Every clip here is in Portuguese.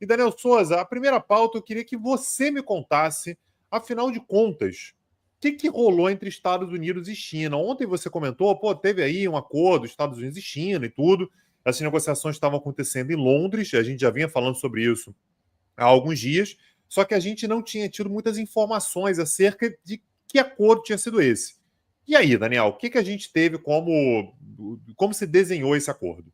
E, Daniel Souza, a primeira pauta eu queria que você me contasse, afinal de contas, o que rolou entre Estados Unidos e China? Ontem você comentou, teve aí um acordo, Estados Unidos e China e tudo. Essas negociações estavam acontecendo em Londres, a gente já vinha falando sobre isso há alguns dias, só que a gente não tinha tido muitas informações acerca de que acordo tinha sido esse. E aí, Daniel, o que a gente teve como se desenhou esse acordo?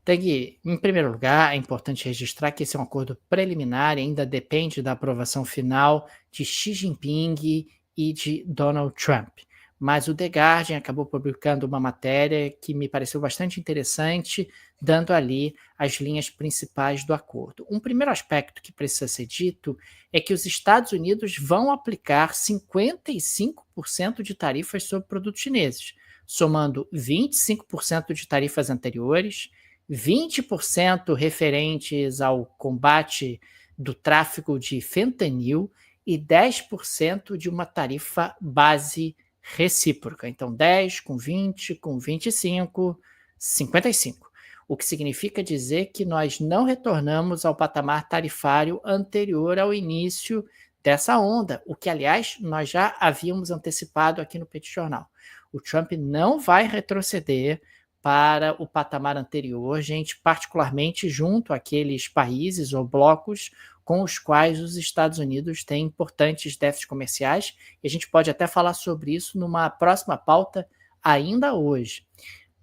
Tag, em primeiro lugar, é importante registrar que esse é um acordo preliminar e ainda depende da aprovação final de Xi Jinping e de Donald Trump. Mas o The Guardian acabou publicando uma matéria que me pareceu bastante interessante, dando ali as linhas principais do acordo. Um primeiro aspecto que precisa ser dito é que os Estados Unidos vão aplicar 55% de tarifas sobre produtos chineses, somando 25% de tarifas anteriores, 20% referentes ao combate do tráfico de fentanil e 10% de uma tarifa base recíproca. Então, 10 com 20, com 25, 55. O que significa dizer que nós não retornamos ao patamar tarifário anterior ao início dessa onda, o que, aliás, nós já havíamos antecipado aqui no Petit Jornal. O Trump não vai retroceder para o patamar anterior, gente, particularmente junto àqueles países ou blocos com os quais os Estados Unidos têm importantes déficits comerciais, e a gente pode até falar sobre isso numa próxima pauta ainda hoje.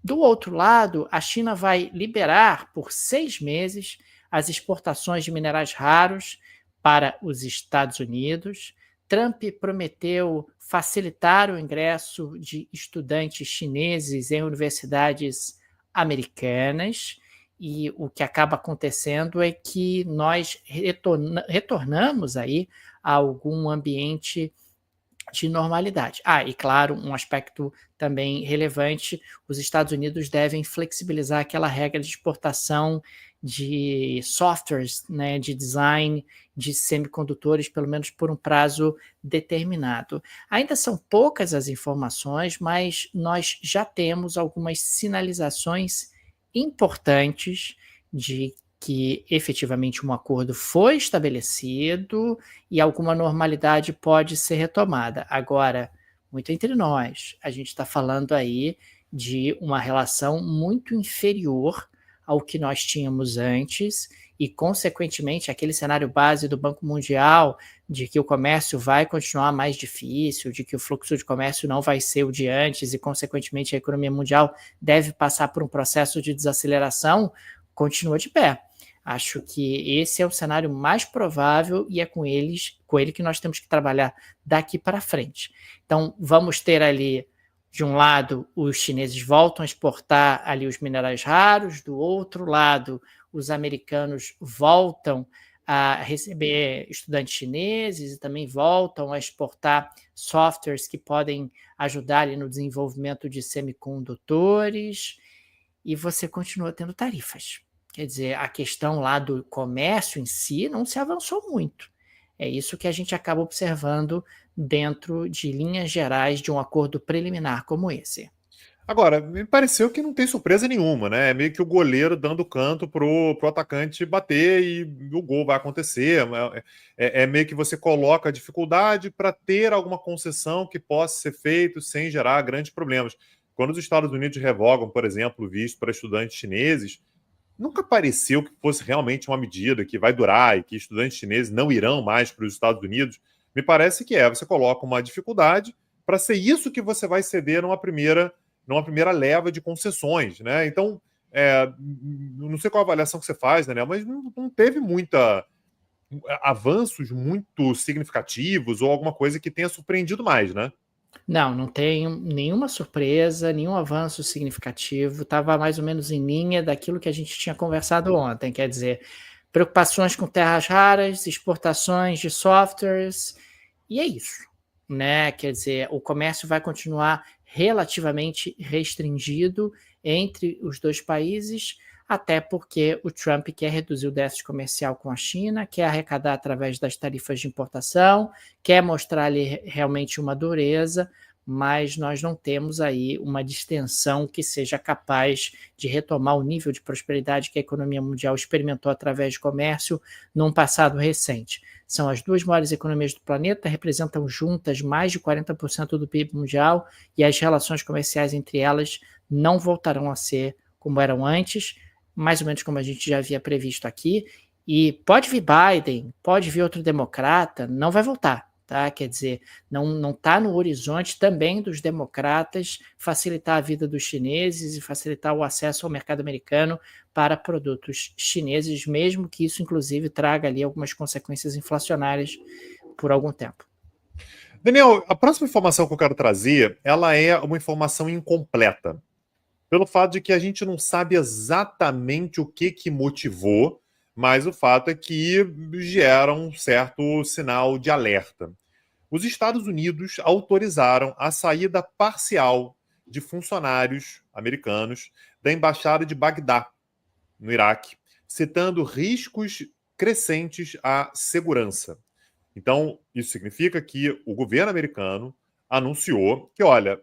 Do outro lado, a China vai liberar por 6 meses as exportações de minerais raros para os Estados Unidos. Trump prometeu facilitar o ingresso de estudantes chineses em universidades americanas, e o que acaba acontecendo é que nós retornamos aí a algum ambiente de normalidade. E claro, um aspecto também relevante, os Estados Unidos devem flexibilizar aquela regra de exportação de softwares, né, de design de semicondutores, pelo menos por um prazo determinado. Ainda são poucas as informações, mas nós já temos algumas sinalizações importantes de que efetivamente um acordo foi estabelecido e alguma normalidade pode ser retomada. Agora, muito entre nós, a gente está falando aí de uma relação muito inferior ao que nós tínhamos antes e, consequentemente, aquele cenário base do Banco Mundial de que o comércio vai continuar mais difícil, de que o fluxo de comércio não vai ser o de antes e, consequentemente, a economia mundial deve passar por um processo de desaceleração, continua de pé. Acho que esse é o cenário mais provável e é com ele que nós temos que trabalhar daqui para frente. Então, vamos ter ali, de um lado, os chineses voltam a exportar ali os minerais raros, do outro lado, os americanos voltam a receber estudantes chineses e também voltam a exportar softwares que podem ajudar ali no desenvolvimento de semicondutores, e você continua tendo tarifas. Quer dizer, a questão lá do comércio em si não se avançou muito. É isso que a gente acaba observando dentro de linhas gerais de um acordo preliminar como esse. Agora, me pareceu que não tem surpresa nenhuma, né? É meio que o goleiro dando canto pro atacante bater e o gol vai acontecer. É meio que você coloca a dificuldade para ter alguma concessão que possa ser feito sem gerar grandes problemas. Quando os Estados Unidos revogam, por exemplo, o visto para estudantes chineses, nunca pareceu que fosse realmente uma medida que vai durar e que estudantes chineses não irão mais para os Estados Unidos. Me parece que você coloca uma dificuldade para ser isso que você vai ceder numa primeira leva de concessões, né? Então, não sei qual a avaliação que você faz, Daniel, mas não teve avanços muito significativos ou alguma coisa que tenha surpreendido mais, né? Não tenho nenhuma surpresa, nenhum avanço significativo, estava mais ou menos em linha daquilo que a gente tinha conversado ontem, quer dizer, preocupações com terras raras, exportações de softwares, e é isso, né? Quer dizer, o comércio vai continuar relativamente restringido entre os dois países, até porque o Trump quer reduzir o déficit comercial com a China, quer arrecadar através das tarifas de importação, quer mostrar ali realmente uma dureza, mas nós não temos aí uma distensão que seja capaz de retomar o nível de prosperidade que a economia mundial experimentou através de comércio num passado recente. São as duas maiores economias do planeta, representam juntas mais de 40% do PIB mundial e as relações comerciais entre elas não voltarão a ser como eram antes, mais ou menos como a gente já havia previsto aqui. E pode vir Biden, pode vir outro democrata, não vai voltar, tá? Quer dizer, não está no horizonte também dos democratas facilitar a vida dos chineses e facilitar o acesso ao mercado americano para produtos chineses, mesmo que isso, inclusive, traga ali algumas consequências inflacionárias por algum tempo. Daniel, a próxima informação que eu quero trazer, ela é uma informação incompleta, pelo fato de que a gente não sabe exatamente o que motivou, mas o fato é que gera um certo sinal de alerta. Os Estados Unidos autorizaram a saída parcial de funcionários americanos da Embaixada de Bagdá, no Iraque, citando riscos crescentes à segurança. Então, isso significa que o governo americano anunciou que, olha,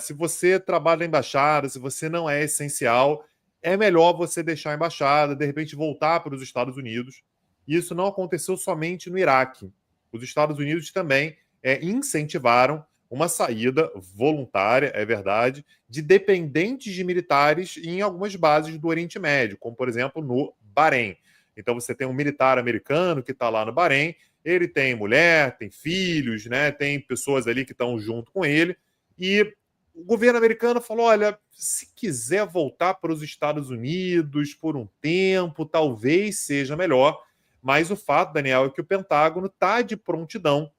se você trabalha na embaixada, se você não é essencial, é melhor você deixar a embaixada, de repente voltar para os Estados Unidos. E isso não aconteceu somente no Iraque. Os Estados Unidos também incentivaram uma saída voluntária, é verdade, de dependentes de militares em algumas bases do Oriente Médio, como, por exemplo, no Bahrein. Então, você tem um militar americano que está lá no Bahrein, ele tem mulher, tem filhos, né? Tem pessoas ali que estão junto com ele. E o governo americano falou: olha, se quiser voltar para os Estados Unidos por um tempo, talvez seja melhor. Mas o fato, Daniel, é que o Pentágono está de prontidão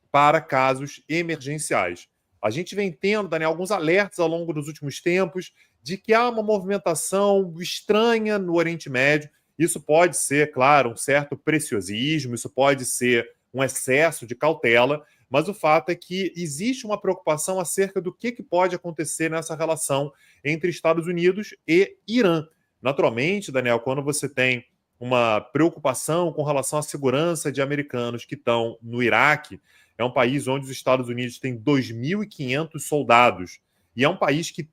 para casos emergenciais. A gente vem tendo, Daniel, alguns alertas ao longo dos últimos tempos de que há uma movimentação estranha no Oriente Médio. Isso pode ser, claro, um certo preciosismo, isso pode ser um excesso de cautela, mas o fato é que existe uma preocupação acerca do que pode acontecer nessa relação entre Estados Unidos e Irã. Naturalmente, Daniel, quando você tem uma preocupação com relação à segurança de americanos que estão no Iraque, é um país onde os Estados Unidos têm 2.500 soldados, e é um país que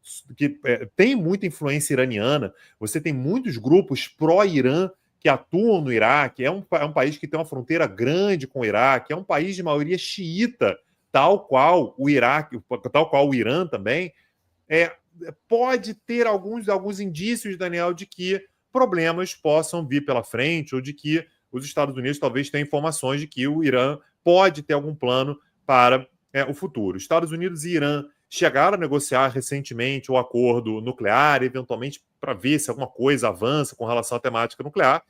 tem muita influência iraniana. Você tem muitos grupos pró-Irã que atuam no Iraque. É um país que tem uma fronteira grande com o Iraque. É um país de maioria xiita, tal qual o Iraque, tal qual o Irã também. Pode ter alguns indícios, Daniel, de que problemas possam vir pela frente, ou de que os Estados Unidos talvez tenham informações de que o Irã pode ter algum plano para o futuro. Estados Unidos e Irã chegaram a negociar recentemente o acordo nuclear, eventualmente para ver se alguma coisa avança com relação à temática nuclear.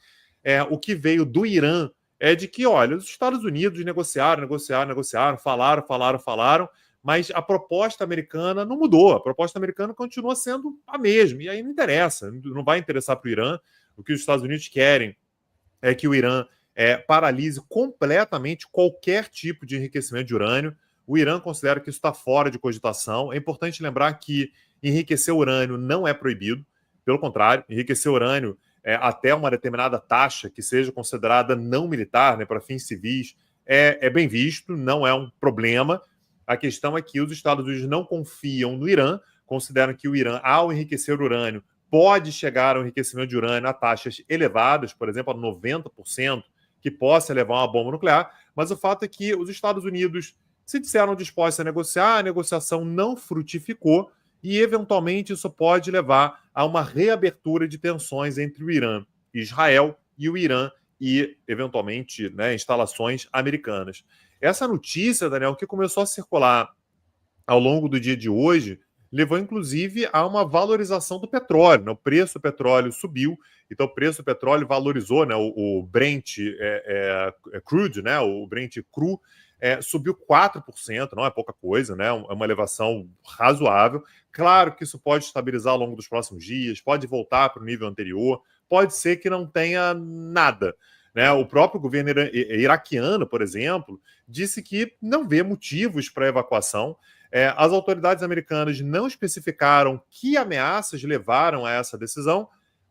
O que veio do Irã é de que, olha, os Estados Unidos negociaram, falaram, mas a proposta americana não mudou. A proposta americana continua sendo a mesma, e aí não interessa, não vai interessar para o Irã. O que os Estados Unidos querem é que o Irã paralise completamente qualquer tipo de enriquecimento de urânio. O Irã considera que isso está fora de cogitação. É importante lembrar que enriquecer urânio não é proibido. Pelo contrário, enriquecer urânio até uma determinada taxa que seja considerada não militar, né, para fins civis, é bem visto, não é um problema. A questão é que os Estados Unidos não confiam no Irã, consideram que o Irã, ao enriquecer urânio, pode chegar ao enriquecimento de urânio a taxas elevadas, por exemplo, a 90%, que possa levar a uma bomba nuclear, mas o fato é que os Estados Unidos se disseram dispostos a negociar, a negociação não frutificou e, eventualmente, isso pode levar a uma reabertura de tensões entre o Irã e Israel e o Irã e, eventualmente, instalações americanas. Essa notícia, Daniel, que começou a circular ao longo do dia de hoje, levou inclusive a uma valorização do petróleo. Né? O preço do petróleo subiu, então o preço do petróleo valorizou, né? O Brent crude, né? O Brent cru subiu 4%, não é pouca coisa, né? É uma elevação razoável. Claro que isso pode estabilizar ao longo dos próximos dias, pode voltar para o nível anterior, pode ser que não tenha nada. Né? O próprio governo iraquiano, por exemplo, disse que não vê motivos para evacuação. As autoridades americanas não especificaram que ameaças levaram a essa decisão,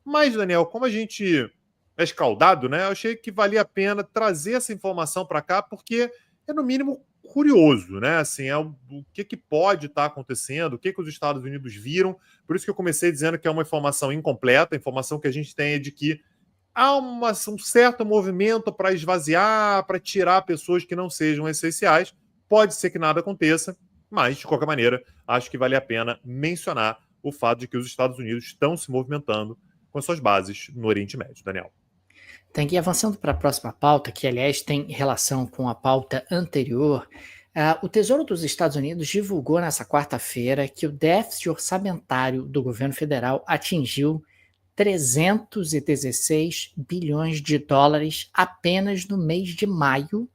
mas, Daniel, como a gente é escaldado, né, eu achei que valia a pena trazer essa informação para cá, porque é, no mínimo, curioso, né? Assim, o que pode estar acontecendo, o que os Estados Unidos viram. Por isso que eu comecei dizendo que é uma informação incompleta, a informação que a gente tem é de que há um certo movimento para esvaziar, para tirar pessoas que não sejam essenciais. Pode ser que nada aconteça, mas, de qualquer maneira, acho que vale a pena mencionar o fato de que os Estados Unidos estão se movimentando com suas bases no Oriente Médio, Daniel. Tem que ir avançando para a próxima pauta, que aliás tem relação com a pauta anterior. O Tesouro dos Estados Unidos divulgou nessa quarta-feira que o déficit orçamentário do governo federal atingiu 316 bilhões de dólares apenas no mês de maio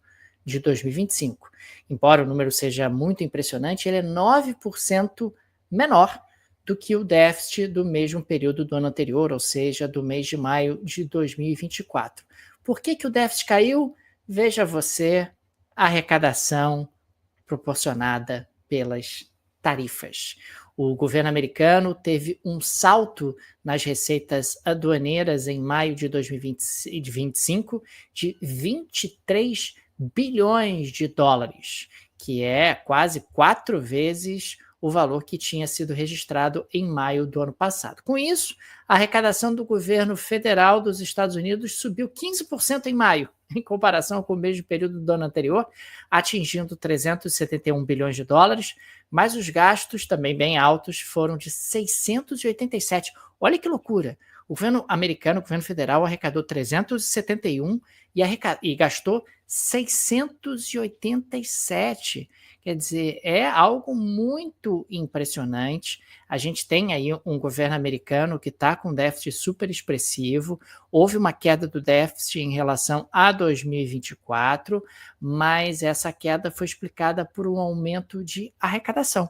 de 2025. Embora o número seja muito impressionante, ele é 9% menor do que o déficit do mesmo período do ano anterior, ou seja, do mês de maio de 2024. Por que o déficit caiu? Veja você, a arrecadação proporcionada pelas tarifas. O governo americano teve um salto nas receitas aduaneiras em maio de 2025 de 23 bilhões de dólares, que é quase 4 vezes o valor que tinha sido registrado em maio do ano passado. Com isso, a arrecadação do governo federal dos Estados Unidos subiu 15% em maio, em comparação com o mesmo período do ano anterior, atingindo 371 bilhões de dólares, mas os gastos, também bem altos, foram de 687. Olha que loucura! O governo americano, o governo federal, arrecadou 371 e gastou 687. Quer dizer, é algo muito impressionante. A gente tem aí um governo americano que está com déficit super expressivo. Houve uma queda do déficit em relação a 2024, mas essa queda foi explicada por um aumento de arrecadação.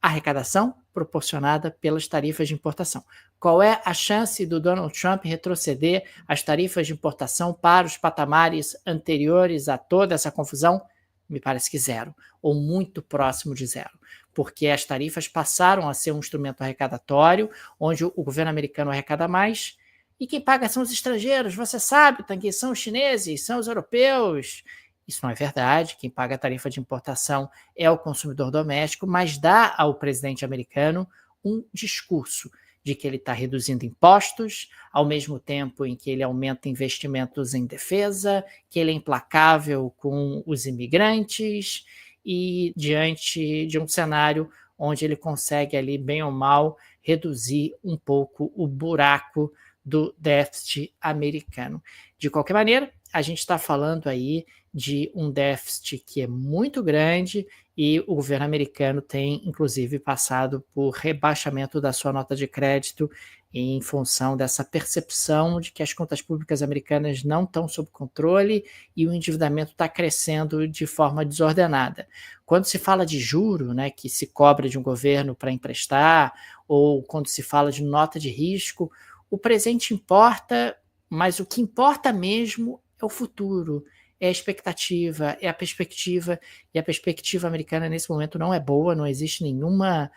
Arrecadação proporcionada pelas tarifas de importação. Qual é a chance do Donald Trump retroceder as tarifas de importação para os patamares anteriores a toda essa confusão? Me parece que zero, ou muito próximo de zero, porque as tarifas passaram a ser um instrumento arrecadatório, onde o governo americano arrecada mais, e quem paga são os estrangeiros, você sabe, Tanguy, são os chineses, são os europeus. Isso não é verdade, quem paga a tarifa de importação é o consumidor doméstico, mas dá ao presidente americano um discurso de que ele está reduzindo impostos, ao mesmo tempo em que ele aumenta investimentos em defesa, que ele é implacável com os imigrantes e diante de um cenário onde ele consegue ali, bem ou mal, reduzir um pouco o buraco do déficit americano. De qualquer maneira, a gente está falando aí de um déficit que é muito grande e o governo americano tem, inclusive, passado por rebaixamento da sua nota de crédito em função dessa percepção de que as contas públicas americanas não estão sob controle e o endividamento está crescendo de forma desordenada. Quando se fala de juro, né, que se cobra de um governo para emprestar, ou quando se fala de nota de risco, o presente importa, mas o que importa mesmo é o futuro, é a expectativa, é a perspectiva, e a perspectiva americana nesse momento não é boa, não existe nenhuma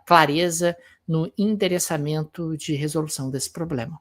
clareza no endereçamento de resolução desse problema.